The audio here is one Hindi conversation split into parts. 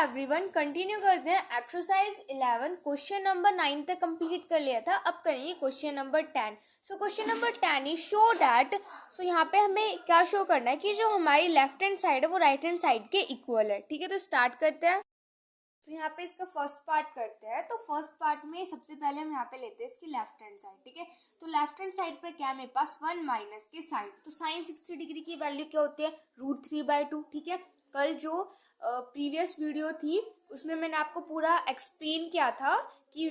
एवरीवन, कंटिन्यू करते हैं। एक्सरसाइज 11 क्वेश्चन नंबर 9 तक कंप्लीट कर लिया था। अब करेंगे question number 10। So question number 10 is show that, so यहाँ पे हमें क्या शो करना है कि जो हमारी लेफ्ट हैंड साइड है वो राइट हैंड साइड के इक्वल है। ठीक है, तो स्टार्ट करते हैं। तो यहाँ पे इसका फर्स्ट पार्ट करते हैं। तो फर्स्ट पार्ट में सबसे पहले हम यहाँ पे लेते हैं इसकी लेफ्ट हैंड साइड। ठीक है, तो लेफ्ट हैंड साइड पर क्या है मेरे पास 1 माइनस के साइन। तो साइन 60 डिग्री की वैल्यू क्या होती है, √3/2। ठीक है, कल जो प्रीवियस वीडियो थी उसमें मैंने आपको पूरा एक्सप्लेन किया था कि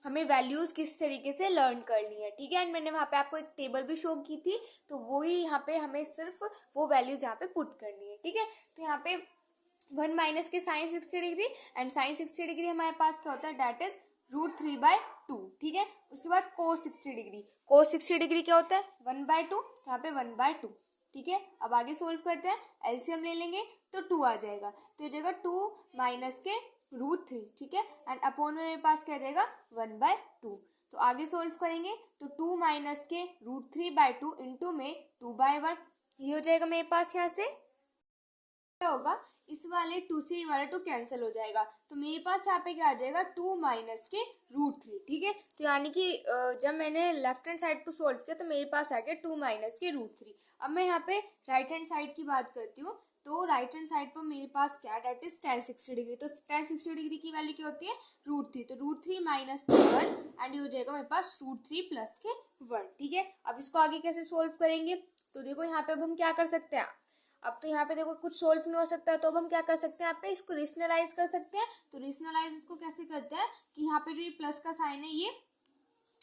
हमें वैल्यूज किस तरीके से लर्न करनी है। ठीक है, एंड मैंने वहाँ पे आपको एक टेबल भी शो की थी, तो वही यहाँ पे हमें सिर्फ वो वैल्यूज यहाँ पे पुट करनी है। ठीक है, तो यहाँ पे 1 माइनस के sine 60 degree and sine 60 degree हमारे पास क्या होता है, डेट इज √3/2। ठीक है, उसके बाद कोस 60 डिग्री, कोस 60 डिग्री क्या होता है 1/2, यहाँ पे 1/2। ठीक है, अब आगे सोल्व करते हैं। एलसीएम ले लेंगे तो 2 आ जाएगा, तो ये जाएगा 2 माइनस के √3। ठीक है, एंड अपॉन में मेरे पास क्या जाएगा 1/2। तो आगे सोल्व करेंगे तो 2 माइनस के √3/2 इंटू में 2/1, ये हो जाएगा मेरे पास। यहाँ से क्या होगा, इस वाले 2 से ये वाला 2 कैंसिल हो जाएगा, तो मेरे पास यहाँ पे क्या आ जाएगा 2 माइनस के √3। ठीक है, तो यानी कि जब मैंने लेफ्ट हैंड साइड को सोल्व किया तो मेरे पास आ गया 2 माइनस के √3। अब मैं यहाँ पे राइट हैंड साइड की बात करती हूँ, तो राइट हैंड साइड पर मेरे पास क्या डेट इज tan 60 डिग्री। तो tan 60 डिग्री की वैल्यू क्या होती है √3, तो √3 माइनस के 1 एंड ये हो जाएगा मेरे पास √3 प्लस के 1। ठीक है, अब इसको आगे कैसे सोल्व करेंगे, तो देखो यहाँ पे अब हम क्या कर सकते हैं। अब तो यहाँ पे देखो कुछ सोल्व नहीं हो सकता, तो अब हम क्या कर सकते हैं, यहाँ पे इसको रेशनलाइज कर सकते हैं। तो रेशनलाइज इसको कैसे करते हैं कि यहाँ पे जो ये प्लस का साइन है ये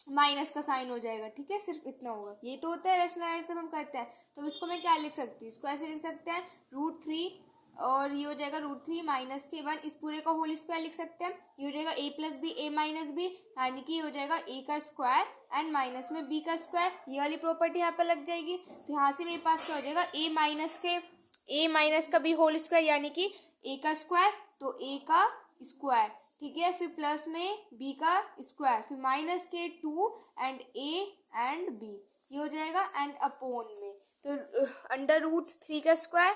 माइनस का साइन हो जाएगा। ठीक है, सिर्फ इतना होगा, ये तो होता है रेशनलाइज जब हम करते हैं। तो इसको मैं क्या लिख सकती हूँ, इसको ऐसे लिख सकते हैं √3 और ये हो जाएगा √3 माइनस के 1, इस पूरे का होल स्क्वायर लिख सकते हैं। ये हो जाएगा a plus b a minus b, यानी कि ये हो जाएगा a का स्क्वायर एंड माइनस में b का स्क्वायर। ये वाली प्रॉपर्टी यहाँ पे लग जाएगी, तो यहाँ से मेरे पास क्या हो जाएगा a माइनस का b होल स्क्वायर, यानी कि a का स्क्वायर तो a का स्क्वायर। ठीक है, फिर प्लस में b का स्क्वायर, फिर माइनस के 2 एंड a एंड b, ये हो जाएगा एंड अपॉन में तो √3 का स्क्वायर,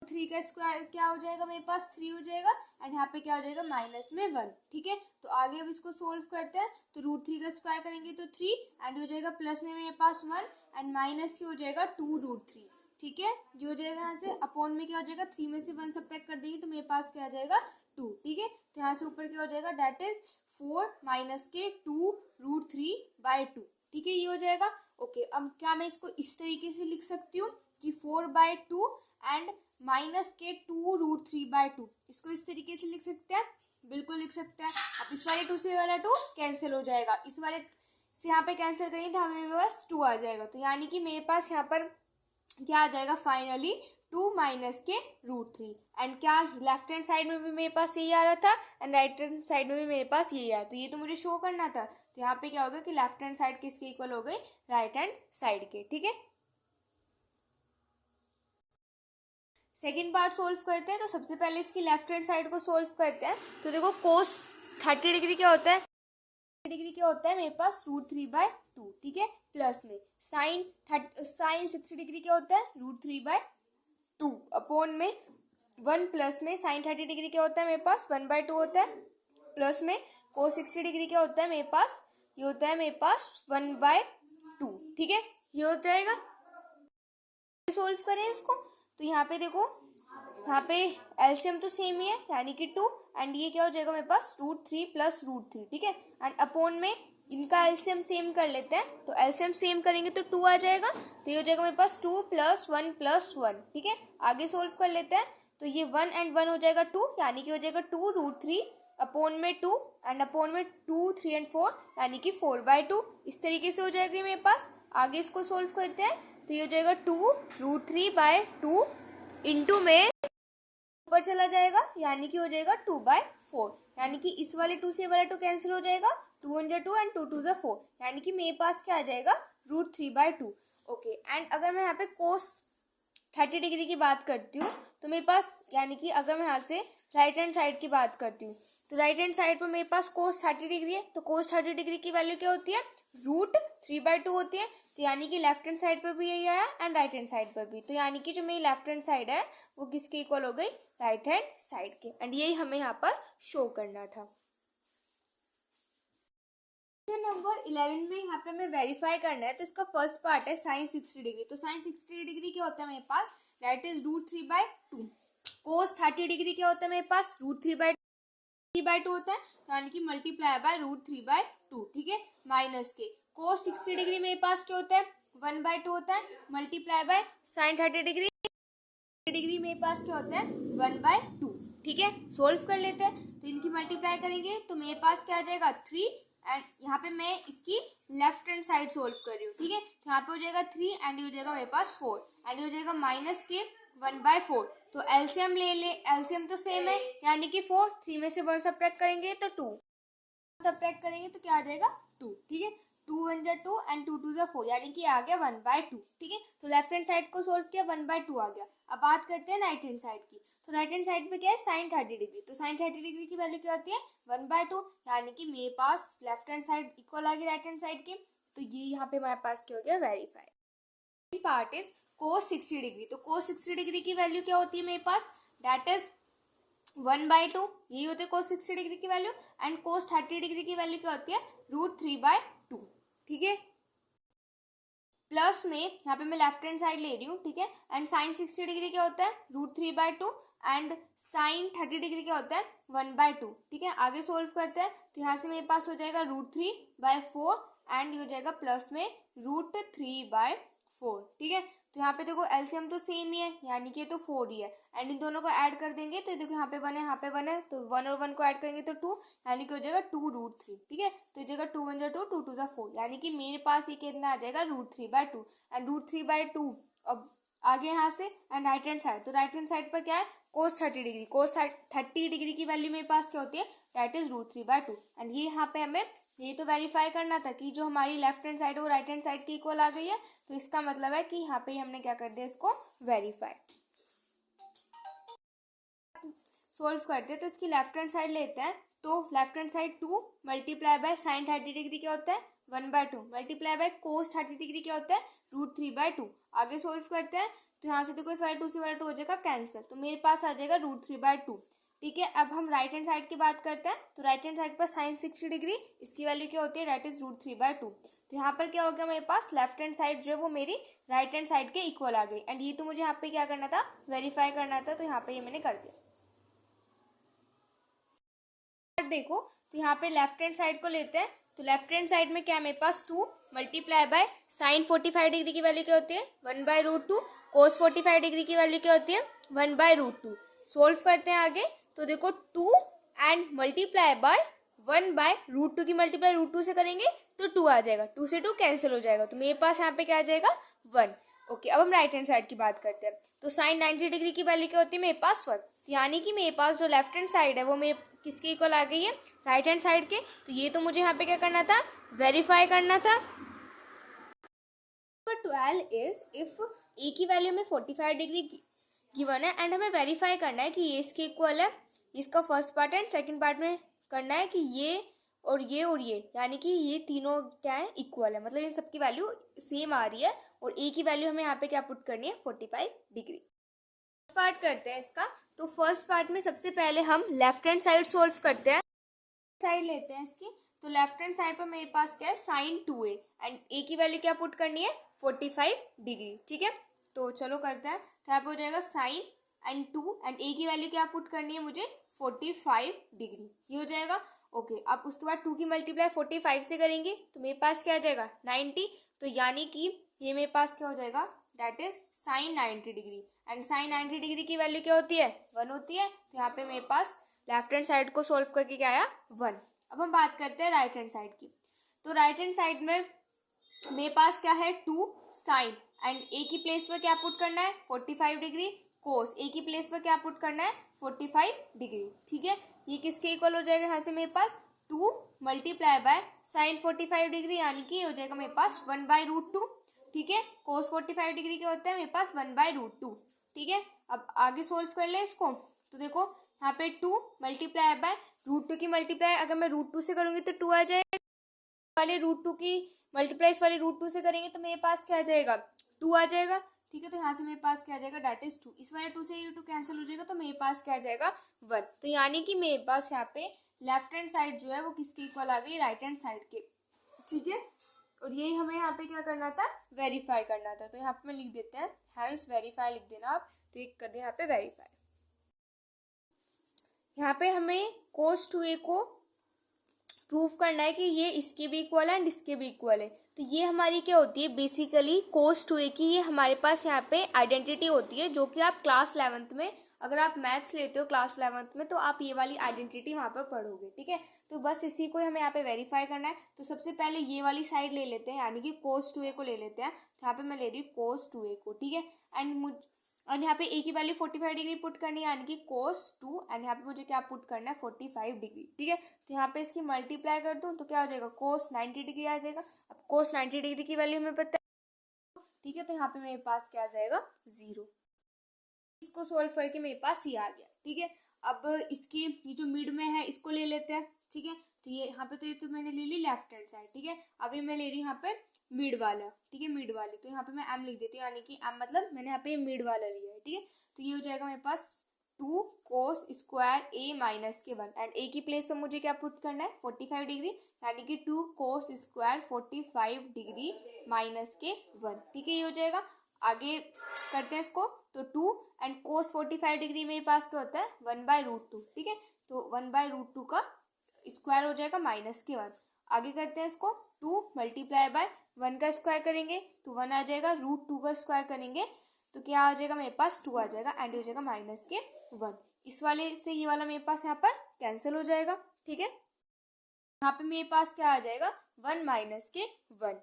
3 का स्क्वायर क्या हो जाएगा मेरे पास 3 हो जाएगा एंड यहाँ पे क्या हो जाएगा माइनस में 1। ठीक है, तो आगे अब इसको सोल्व करते हैं। तो √3 का स्क्वायर करेंगे तो 3 एंड हो जाएगा प्लस में मेरे पास 1 एंड माइनस की हो जाएगा 2√3। ठीक है, ये हो जाएगा यहाँ से अपॉन में क्या हो जाएगा 3 में से 1 सब्ट्रैक्ट कर देंगे तो मेरे पास क्या आ जाएगा 2। ठीक है, तो यहाँ से ऊपर क्या हो जाएगा डेट इज 4 माइनस के 2√3/2। ठीक है, ये हो जाएगा। ओके, अब क्या मैं इसको इस तरीके से लिख सकती हूँ कि 4/2 एंड माइनस के 2√3/2, इसको इस तरीके से लिख सकते हैं, बिल्कुल लिख सकते हैं। अब इस वाले 2 से वाला 2 कैंसिल हो जाएगा, इस वाले से यहाँ पे कैंसिल करेंगे तो हमें पास 2 आ जाएगा। तो यानी कि मेरे पास यहाँ पर क्या आ जाएगा फाइनली 2 माइनस के √3 एंड क्या लेफ्ट हैंड साइड में भी मेरे पास यही आ रहा था एंड राइट हैंड साइड में भी मेरे पास यही आया, तो ये तो मुझे शो करना था। तो यहाँ पे क्या होगा कि लेफ्ट हैंड साइड किसके इक्वल हो गई, राइट हैंड साइड के। ठीक है, सेकेंड पार्ट सोल्व करते हैं। तो सबसे पहले इसकी लेफ्ट हैंड साइड को सोल्व करते हैं। तो देखो कोस 30 डिग्री क्या होता है, 30 डिग्री क्या होता है मेरे पास √3/2। ठीक है, प्लस में साइन 60 डिग्री क्या होता है √3/2 अपॉन में 1 प्लस में साइन 30 डिग्री क्या होता है मेरे पास 1/2 होता है, प्लस में कोस 60 डिग्री क्या होता है मेरे पास, ये होता है मेरे पास 1/2। ठीक है, ये हो जाएगा। सोल्व करें इसको, तो यहाँ पे देखो यहाँ पे एलसीएम तो सेम ही है यानी कि 2 एंड ये क्या हो जाएगा मेरे पास √3 प्लस √3। ठीक है, एंड अपॉन में इनका एलसीएम सेम कर लेते हैं, तो एलसीएम सेम करेंगे तो 2 आ जाएगा, तो ये हो जाएगा मेरे पास 2 + 1 + 1। ठीक है, आगे सोल्व कर लेते हैं। तो ये 1 एंड 1 हो जाएगा 2, यानी कि हो जाएगा 2√3 अपॉन में 2 एंड अपॉन में 2 3 एंड 4, यानी कि 4/2। इस तरीके से हो जाएगी मेरे पास। आगे इसको सोल्व करते हैं, तो ये हो जाएगा 2√3/2 इंटू में ऊपर चला जाएगा, यानी कि हो जाएगा 2/4, यानी कि इस वाले 2 से वाला 2 कैंसिल हो जाएगा, 2 1 2 एंड 2 2 4, यानी कि मेरे पास क्या आ जाएगा √3/2। ओके, एंड अगर मैं यहाँ पे कोस 30 डिग्री की बात करती हूँ तो मेरे पास, यानी कि अगर मैं यहाँ से राइट हैंड साइड की बात करती हूँ तो राइट हैंड साइड पर मेरे पास कोस 30 डिग्री है, तो कोस 30 डिग्री की वैल्यू क्या होती है रूट 3/2 होती है। तो यानी कि लेफ्ट हैंड साइड पर भी यही आया एंड राइट हैंड साइड पर भी। तो यानी कि जो मेरी लेफ्ट हैंड साइड है वो किसके इक्वल हो गई, राइट हैंड साइड के। एंड यही हमें यहाँ पर शो करना था। नंबर 11 में यहाँ पे हमें वेरीफाई करना है। तो इसका फर्स्ट पार्ट है साइन 60 डिग्री। तो साइन 60 डिग्री क्या होता है मेरे पास, that is root 3/2। Cos 30 degree क्या होता है मेरे पास, रूट 3/2 होता है। तो यानी कि मल्टीप्लाई बाय रूट 3/2, ठीक है, माइनस के। कोस 60 डिग्री मेरे पास क्या होता है, 1/2 होता है, मल्टीप्लाई बाय साइन 30 डिग्री मेरे पास क्या होता है, 1/2, ठीक है। सोल्व कर लेते हैं। तो इनकी मल्टीप्लाई करेंगे तो मेरे पास क्या आ जाएगा, 3। एंड यहाँ पे मैं इसकी लेफ्ट हैंड साइड सोल्व कर रही हूँ, ठीक है। तो यहाँ पे हो जाएगा 3 एंड ये हो जाएगा मेरे पास 4 एंड ये हो जाएगा माइनस के 1/4। तो एलसीएम ले ले, एलसीएम तो सेम है यानी कि 4। 3 में से 1 सब्ट्रैक्ट करेंगे तो 2 सब्ट्रैक्ट करेंगे तो क्या आ जाएगा, 2, ठीक है। 2 1 जा 2 एंड 2 2 जा 4 यानी कि आ गया 1/2, ठीक है। तो लेफ्ट हैंड साइड को सोल्व किया, 1/2 आ गया। अब बात करते हैं राइट हैंड साइड की। तो राइट हैंड साइड पे क्या है, साइन 30 डिग्री। तो साइन 30 डिग्री की वैल्यू क्या होती है, 1/2, यानी कि मेरे पास लेफ्ट हैंड साइड इक्वल आ गई राइट हैंड साइड के। तो ये यहाँ पे हमारे पास क्या हो गया, verify. Part is cos 60 degree. तो कोस 60 डिग्री की वैल्यू क्या होती है मेरे पास, दैट इज 1/2, यही होती है कोस 60 डिग्री की वैल्यू। एंड कोस 30 डिग्री की वैल्यू क्या होती है, रूट 3/2, ठीक है। प्लस में यहाँ पे मैं लेफ्ट हैंड साइड ले रही हूँ, ठीक है। एंड साइन 60 डिग्री क्या होता है, रूट 3/2 एंड साइन 30 डिग्री क्या होता है, 1/2, ठीक है। आगे सोल्व करते हैं। तो यहाँ से मेरे पास हो जाएगा रूट 3/4 एंड ये हो जाएगा प्लस में रूट 3/4, ठीक है। तो यहाँ पे देखो एलसीएम तो सेम ही है यानी कि तो 4 ही है। एंड इन दोनों को ऐड कर देंगे तो देखो यहाँ पे 1 है, यहाँ पे 1 है, तो 1 और 1 को ऐड करेंगे तो 2 यानी कि हो जाएगा 2√3, ठीक है। तो ये जगह 2 1 जा 2, 2 2 जा 4 यानी कि मेरे पास ये कितना आ जाएगा, रूट 3/2। एंड रूट 3/2 अब आगे यहाँ से एंड राइट हैंड साइड। तो राइट हैंड साइड पर क्या है, कोस 30 डिग्री। कोस 30 डिग्री की वैल्यू मेरे पास क्या होती है, दैट इज रूट 3/2। एंड ये यहाँ पे हमें ये तो वेरीफाई करना था कि जो हमारी लेफ्ट हैंड साइड है वो राइट हैंड साइड की इक्वल आ गई है। तो इसका मतलब है कि यहाँ पे हमने क्या कर दिया, इसको वेरीफाई। सोल्व करते हैं तो इसकी लेफ्ट हैंड साइड लेते हैं। तो left hand side 2 multiply by sine 30 degree क्या होता है, 1/2 मल्टीप्लाई बाय कोस 30 डिग्री क्या होता है, रूट 3/2। आगे सोल्व करते हैं तो यहाँ से देखो इस वाले 2 से वाला 2 हो जाएगा कैंसिल। तो मेरे पास आ जाएगा रूट 3/2, ठीक है। अब हम राइट हैंड साइड की बात करते हैं। तो राइट हैंड साइड पर साइन 60 डिग्री, इसकी वैल्यू क्या होती है, दैट इज रूट 3/2। तो यहाँ पर क्या हो गया, मेरे पास लेफ्ट हैंड साइड जो है वो मेरी राइट हैंड साइड के इक्वल आ गई। एंड ये तो मुझे यहाँ पे क्या करना था, वेरीफाई करना था। तो यहाँ पे ये मैंने कर दिया। देखो तो यहाँ पे लेफ्ट हैंड साइड को लेते हैं। तो लेफ्ट हैंड साइड में क्या है मेरे पास, 2 मल्टीप्लाई बाय साइन 45 डिग्री की वैल्यू क्या होती है, 1/√2। कोस 45 डिग्री की वैल्यू क्या होती है, 1/√2। सोल्व करते हैं आगे। तो देखो 2 एंड मल्टीप्लाई बाय 1/√2 की मल्टीप्लाई √2 से करेंगे तो 2 आ जाएगा, 2 से 2 कैंसिल हो जाएगा। तो मेरे पास यहाँ पे क्या आ जाएगा, 1। ओके, अब हम राइट हैंड साइड की बात करते हैं। तो साइन 90 डिग्री की वैल्यू क्या होती है मेरे पास, 1। यानी कि मेरे पास जो लेफ्ट हैंड साइड है वो मेरे किसके इक्वल आ गई है, राइट हैंड साइड के। तो ये तो मुझे यहाँ पे क्या करना था, वेरीफाई करना था। नंबर 12 इज इफ ए की वैल्यू में 45 डिग्री गिवन है एंड हमें वेरीफाई करना है कि ये इसके इक्वल है। इसका first part and second part में करना है कि ये और ये यानी कि ये तीनों क्या है, इक्वल है, मतलब इन सबकी वैल्यू सेम आ रही है। और ए की वैल्यू हमें यहाँ पे क्या पुट करनी है, 45 डिग्री। पार्ट करते हैं इसका। तो फर्स्ट पार्ट में सबसे पहले हम लेफ्ट हैंड साइड सोल्व करते हैं। साइड लेते हैं इसकी। तो लेफ्ट हैंड साइड पर मेरे पास क्या है, साइन 2a एंड ए की वैल्यू क्या पुट करनी है, 45 डिग्री, ठीक है। तो चलो करते हैं। तो यहाँ पे हो जाएगा साइन एंड 2 एंड ए की वैल्यू क्या पुट करनी है मुझे, 45 डिग्री, ये हो जाएगा। ओके, अब उसके बाद 2 की मल्टीप्लाई 45 से करेंगे तो मेरे पास क्या आ जाएगा, 90। तो यानी कि ये मेरे पास क्या हो जाएगा, that is sine 90 degree. And sine 90 degree की वैल्यू क्या होती है, 1 होती है। तो यहाँ पे मेरे पास लेफ्ट हैंड साइड को सोल्व करके क्या आया, 1। अब हम बात करते हैं राइट हैंड साइड की। तो राइट हैंड साइड में मेरे पास क्या है, 2 साइन एंड ए की प्लेस पर क्या पुट करना है, 45 डिग्री। कोस ए की प्लेस पर क्या पुट करना है, 45 डिग्री, ठीक है। ये किसके इक्वल हो जाएगा, यहाँ से मेरे पास 2 मल्टीप्लाई बाय साइन 45 डिग्री यानी कि हो जाएगा मेरे पास 1/√2, ठीक है। कोस 45 डिग्री क्या होता है मेरे पास, 1/√2, ठीक है। अब आगे सोल्व कर ले इसको। तो देखो यहाँ पे 2 मल्टीप्लाई बाय √2 की मल्टीप्लाई अगर मैं √2 से करूंगी तो 2 आ जाएगा, वाले √2 की मल्टीप्लाई इस वाले रूट 2 से करेंगे तो मेरे पास क्या आ जाएगा, 2 आ जाएगा। ठीक है, तो यहाँ से मेरे पास क्या आ जाएगा, डेट इज 2। इस वाले 2 से ये 2 कैंसिल हो जाएगा तो मेरे पास क्या आ जाएगा, 1। तो यानी कि मेरे पास यहाँ पे लेफ्ट हैंड साइड जो है वो किसके इक्वल आ गई, राइट हैंड साइड के। ठीक है, और यही हमें यहाँ पे क्या करना था, वेरीफाई करना था। तो यहाँ पे मैं लिख देते हैं, हैंस वेरीफाई लिख देना आप। तो एक कर दिया यहाँ पे वेरीफाई। यहाँ पे हमें cos 2a को प्रूफ करना है कि ये इसके भी इक्वल है एंड इसके भी इक्वल है। तो ये हमारी क्या होती है, बेसिकली cos 2a की ये हमारे पास यहाँ पे आइडेंटिटी होती है, जो कि आप क्लास 11th में अगर आप मैथ्स लेते हो क्लास 11th में तो आप ये वाली आइडेंटिटी वहाँ पर पढ़ोगे। ठीक है, तो बस इसी को हमें यहाँ पे वेरीफाई करना है। तो सबसे पहले ये वाली साइड ले लेते हैं, यानी कि cos 2a को ले लेते हैं। तो यहाँ पे मैं ले रही हूँ cos 2a को। ठीक है, एंड यहाँ पे a की वैल्यू 45 डिग्री पुट करनी है, यानी कि cos 2, एंड यहाँ पे मुझे क्या पुट करना है, 45 डिग्री। ठीक है, तो यहाँ पे इसकी मल्टीप्लाई कर दूँ तो क्या हो जाएगा, cos 90 डिग्री आ जाएगा। अब cos 90 डिग्री की वैल्यू हमें पता है। ठीक है, तो यहाँ पे मेरे पास क्या आ जाएगा, 0। इसको सोल्व करके मेरे पास ये आ गया। ठीक है, अब इसके ये जो मिड में है इसको ले लेते हैं। ठीक है, तो ये यहाँ पे तो ये तो मैंने ले ली लेफ्ट हैंड साइड। ठीक है, अभी मैं ले रही हूँ यहाँ पे मिड वाला। ठीक है, मिड वाली, तो यहाँ पे मैं m लिख देती हूँ, यानी कि m मतलब मैंने यहाँ पे मिड वाला लिया है। ठीक है, तो ये हो जाएगा मेरे पास 2 cos स्क्वायर a माइनस के 1, एंड a की प्लेस तो मुझे क्या पुट करना है, 45 डिग्री, यानी कि 2 cos स्क्वायर 45 डिग्री माइनस के 1। ठीक है, ये हो जाएगा। आगे करते हैं इसको, तो 2 एंड cos 45 डिग्री मेरे पास क्या होता है, 1/√2। ठीक है, तो 1/√2 का स्क्वायर हो जाएगा माइनस के 1। आगे करते हैं इसको, 2 मल्टीप्लाई बाय 1 का स्क्वायर करेंगे तो 1 आ जाएगा, √2 का स्क्वायर करेंगे तो क्या आ जाएगा, मेरे पास 2 आ जाएगा, एंड हो जाएगा माइनस के 1। इस वाले से ये वाला मेरे पास यहाँ पर कैंसिल हो जाएगा। ठीक है, यहाँ पे मेरे पास क्या आ जाएगा, 1 माइनस के 1।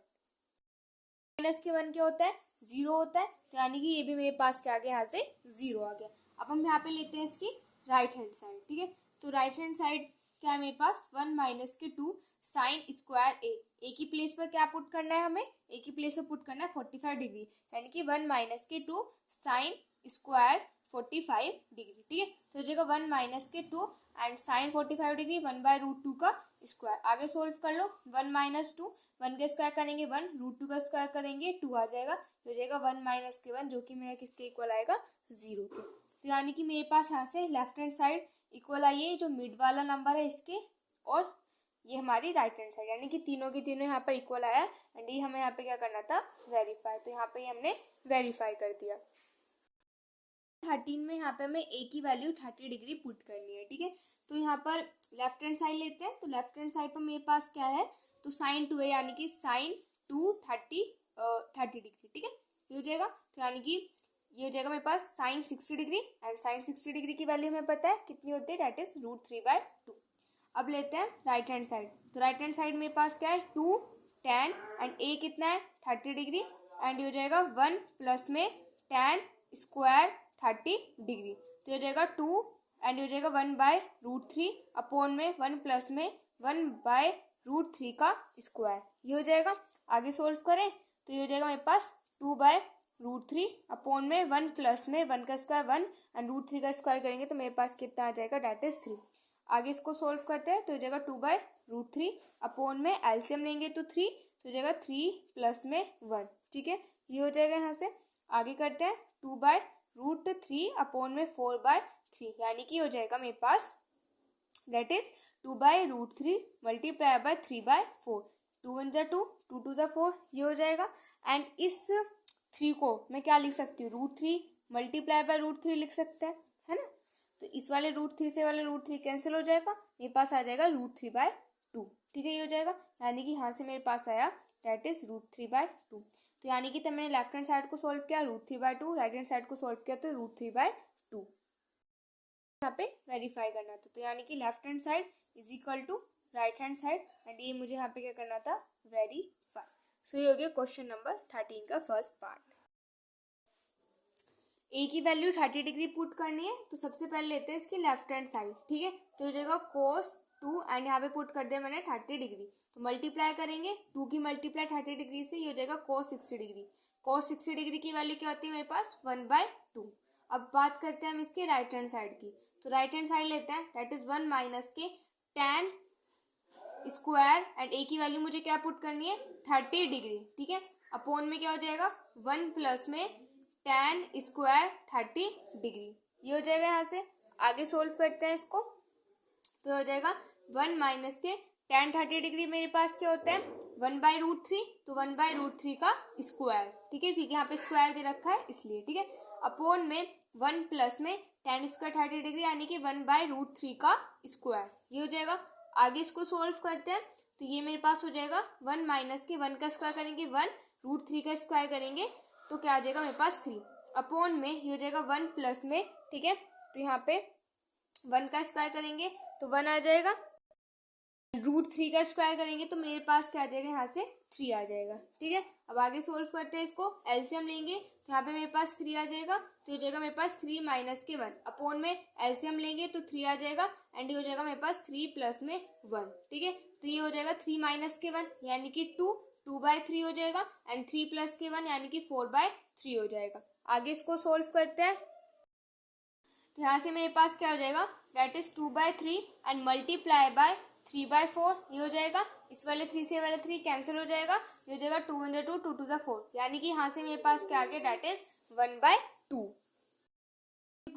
माइनस के 1 क्या होता है, 0 होता है। तो यानी कि ये भी मेरे पास क्या आ गया, यहाँ से 0 आ गया। अब हम यहाँ पे लेते हैं इसकी राइट हैंड साइड। ठीक है, तो राइट हैंड साइड क्या है मेरे पास, 1 माइनस के 2 साइन स्क्वायर ए की प्लेस पर क्या पुट करना है हमें, ए की प्लेस पर पुट करना है 45 डिग्री, यानी कि 1 माइनस के 2 साइन स्क्वायर 45 डिग्री। ठीक है, तो हो जाएगा 1 माइनस के 2 एंड साइन 45 डिग्री 1/√2 का स्क्वायर। आगे सोल्व कर लो, 1 माइनस 2, 1 का स्क्वायर करेंगे 1, √2 का स्क्वायर करेंगे 2 आ जाएगा। तो हो जाएगा 1 माइनस के 1, जो कि मेरा किसके इक्वल आएगा, 0 के। तो यानी कि मेरे पास यहाँ से लेफ्ट हैंड साइड इक्वल आई है, जो मिड वाला नंबर है इसके, और ये हमारी राइट हैंड साइड, यानी कि तीनों की तीनों यहाँ पर इक्वल आया। एंड ये हमें यहाँ पे क्या करना था, वेरीफाई। तो यहाँ पे हमने वेरीफाई कर दिया। 13 में यहाँ पे हमें a की वैल्यू 30 डिग्री पुट करनी है। ठीक है, तो यहाँ पर लेफ्ट हैंड साइड लेते हैं। तो लेफ्ट हैंड साइड पर मेरे पास क्या है, तो साइन 2 है, यानी कि साइन 2 30 डिग्री। ठीक है, ये हो जाएगा। तो यानी कि ये हो जाएगा मेरे पास sine 60 degree, and sine 60 degree की वैल्यू हमें पता है कितनी होती है, डेट इज √3/2। अब लेते हैं राइट हैंड साइड। तो राइट हैंड साइड मेरे पास क्या है, 2 tan, एंड a कितना है, 30 डिग्री, एंड ये हो जाएगा 1 प्लस में tan स्क्वायर 30 डिग्री। तो हो जाएगा 2, एंड हो जाएगा 1/√3 अपॉन में 1 प्लस में 1/√3 का स्क्वायर। ये हो जाएगा। आगे सोल्व करें तो ये हो जाएगा मेरे पास 2/√3 अपॉन में 1 प्लस में 1 का स्क्वायर 1, एंड √3 का स्क्वायर करेंगे तो मेरे पास कितना आ जाएगा, डेट इज 3। आगे इसको सोल्व करते हैं तो हो जाएगा 2/√3 अपॉन में एलसीएम लेंगे तो 3, तो हो जाएगा 3 प्लस में 1। ठीक है, ये हो जाएगा यहाँ से। आगे करते हैं 2/√3 अपॉन में 4/3, यानी कि हो जाएगा मेरे पास, डेट इज 2/√3 मल्टीप्लाई बाय 3/4। 2 1 जा 2, 2 2 जा 4, ये हो जाएगा। एंड इस 3 को मैं क्या लिख सकती हूँ, √3 मल्टीप्लाई बाय √3 लिख सकते हैं, है ना। तो इस वाले √3 से वाले √3 कैंसिल हो जाएगा, मेरे पास आ जाएगा √3/2। ठीक है, ये हो जाएगा। यानी कि यहाँ से मेरे पास आया, डेट इज √3/2। तो यानी कि तब मैंने लेफ्ट हैंड साइड को सोल्व किया √3/2, राइट हैंड साइड को सोल्व किया तो √3/2। यहाँ पे वेरीफाई करना था। तो यानी कि left hand side is equal to right hand side, and ये मुझे यहाँ पे क्या करना था, वेरीफाई। सो ये हो गया क्वेश्चन नंबर 13 का फर्स्ट पार्ट। ए की वैल्यू 30 डिग्री पुट करनी है, तो सबसे पहले लेते हैं इसकी लेफ्ट हैंड साइड। ठीक है, तो हो जाएगा cos 2, एंड यहाँ पे पुट कर दिया मैंने 30 डिग्री, तो मल्टीप्लाई करेंगे 2 की मल्टीप्लाई 30 डिग्री से, ये हो जाएगा cos 60 डिग्री। cos 60 डिग्री की वैल्यू क्या होती है मेरे पास, 1/2। अब बात करते हैं हम इसके राइट हैंड साइड की। तो राइट हैंड साइड लेते हैं, दैट इज 1 माइनस के tan स्क्वायर एंड ए की वैल्यू मुझे क्या पुट करनी है 30 डिग्री, ठीक है। अपॉन में क्या हो जाएगा 1 प्लस में tan स्क्वायर 30 डिग्री, ये हो जाएगा। यहाँ से आगे सोल्व करते हैं इसको, तो हो जाएगा 1 माइनस के tan 30 डिग्री मेरे पास क्या होता है 1/√3, तो 1/√3 का स्क्वायर, ठीक है, क्योंकि यहाँ पे स्क्वायर दे रखा है इसलिए, ठीक है। अपॉन में 1 प्लस में tan स्क्वायर 30 डिग्री यानी कि 1/√3 का स्क्वायर, ये हो जाएगा। आगे इसको सोल्व करते हैं, तो ये मेरे पास हो जाएगा 1 माइनस के 1 का स्क्वायर करेंगे 1/√3 का स्क्वायर करेंगे तो क्या आ जाएगा मेरे पास 3। अपॉन में ये हो जाएगा 1 प्लस में, ठीक है, तो यहाँ पे 1 का स्क्वायर करेंगे तो 1 आ जाएगा, √3 का स्क्वायर करेंगे तो मेरे पास क्या आ जाएगा यहाँ से 3 आ जाएगा, ठीक है। अब आगे सोल्व करते हैं इसको, एलसीएम लेंगे तो यहाँ पे मेरे पास 3 आ जाएगा, तो हो जाएगा मेरे पास 3 माइनस के 1, अपॉन में एलसीएम लेंगे तो 3 आ जाएगा एंड ये हो जाएगा मेरे पास 3 प्लस में 1, ठीक है। तो ये हो जाएगा 3 माइनस के 1 यानी कि 2/3 हो जाएगा एंड 3 प्लस के 1 यानी कि 4/3 हो जाएगा। आगे इसको सोल्व करते हैं, तो यहाँ से मेरे पास क्या हो जाएगा that is 2/3 and multiply by 3/4, ये हो जाएगा। इस वाले 3 से वाले 3 कैंसिल हो जाएगा, ये हो जाएगा 2 × 2 2 × 4 यानी कि यहाँ से मेरे पास क्या आ गया दैट इज 1/2।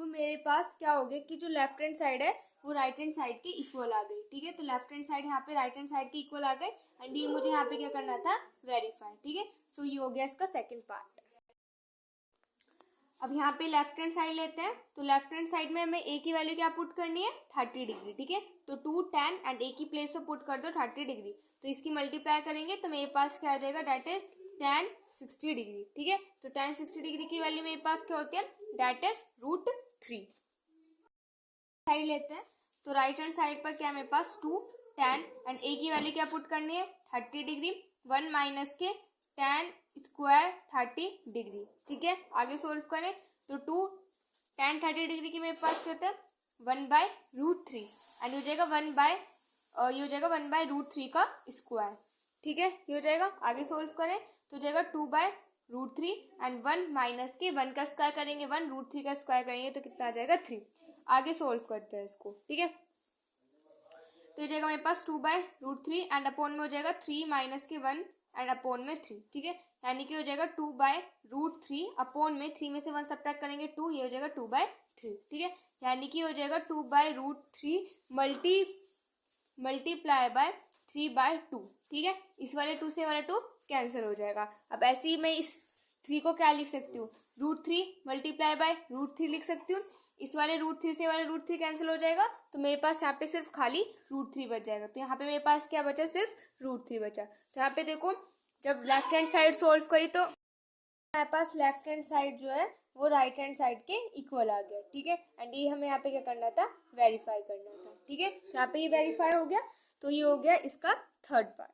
मेरे पास क्या हो गया कि जो लेफ्ट हैंड साइड है वो राइट हैंड साइड के इक्वल आ गई, ठीक है। तो लेफ्ट हैंड साइड यहाँ पे राइट हैंड साइड के इक्वल आ गए एंड ये मुझे यहाँ पे क्या करना था वेरीफाई, ठीक है। सो ये हो गया इसका सेकंड पार्ट। अब यहाँ पे लेफ्ट हैंड साइड लेते हैं, तो लेफ्ट हैंड साइड में हमें ए की वैल्यू क्या पुट करनी है 30 डिग्री, ठीक है। तो 2 tan एंड ए की प्लेस पे पुट कर दो 30 डिग्री, तो इसकी मल्टीप्लाई करेंगे तो मेरे पास क्या आ जाएगा दैट इज tan 60 डिग्री, ठीक है। तो tan 60 डिग्री की वैल्यू मेरे पास क्या होती है दैट इज √3। साइड लेते हैं, तो राइट हैंड साइड पर क्या मेरे पास 2 tan एंड ए की वैल्यू क्या पुट करनी है 30 डिग्री, 1 माइनस के tan स्क्वायर 30 डिग्री, ठीक है। आगे सोल्व करें तो 2 tan 30 डिग्री की मेरे पास क्या होता है 1/√3 एंड हो जाएगा 1/√3 का स्क्वायर, ठीक है, ये हो जाएगा। आगे सोल्व करें तो हो जाएगा 2/√3 एंड 1 माइनस के 1 का स्क्वायर करेंगे 1/√3 का स्क्वायर करेंगे तो कितना आ जाएगा 3। आगे सोल्व करते हैं इसको, ठीक है। तो हो जाएगा मेरे पास 2/√3 एंड अपॉन में हो जाएगा 3 माइनस के 1 एंड अपॉन में 3, ठीक है, यानी कि हो जाएगा 2/√3 अपॉन में 3 में से 1 सब्ट्रैक्ट करेंगे 2, ये हो जाएगा 2/3, ठीक है, यानी कि हो जाएगा 2/√3 मल्टीप्लाई बाय 3/2, ठीक है। इस वाले 2 से वाला 2 कैंसिल हो जाएगा। अब ऐसे ही मैं इस 3 को क्या लिख सकती हूँ √3 मल्टीप्लाई बाय √3 लिख सकती हूँ। इस वाले √3 से वाले √3 कैंसिल हो जाएगा तो मेरे पास यहाँ पे सिर्फ खाली √3 बच जाएगा। तो यहाँ पे मेरे पास क्या बचा सिर्फ √3 बचा। तो यहाँ पे देखो जब लेफ्ट हैंड साइड सोल्व करी तो हमारे पास लेफ्ट हैंड साइड जो है वो राइट हैंड साइड के इक्वल आ गया, ठीक है। एंड ये हमें यहाँ पे क्या करना था वेरीफाई करना था, ठीक है। यहाँ पे ये वेरीफाई हो गया, तो ये हो गया इसका थर्ड पार्ट।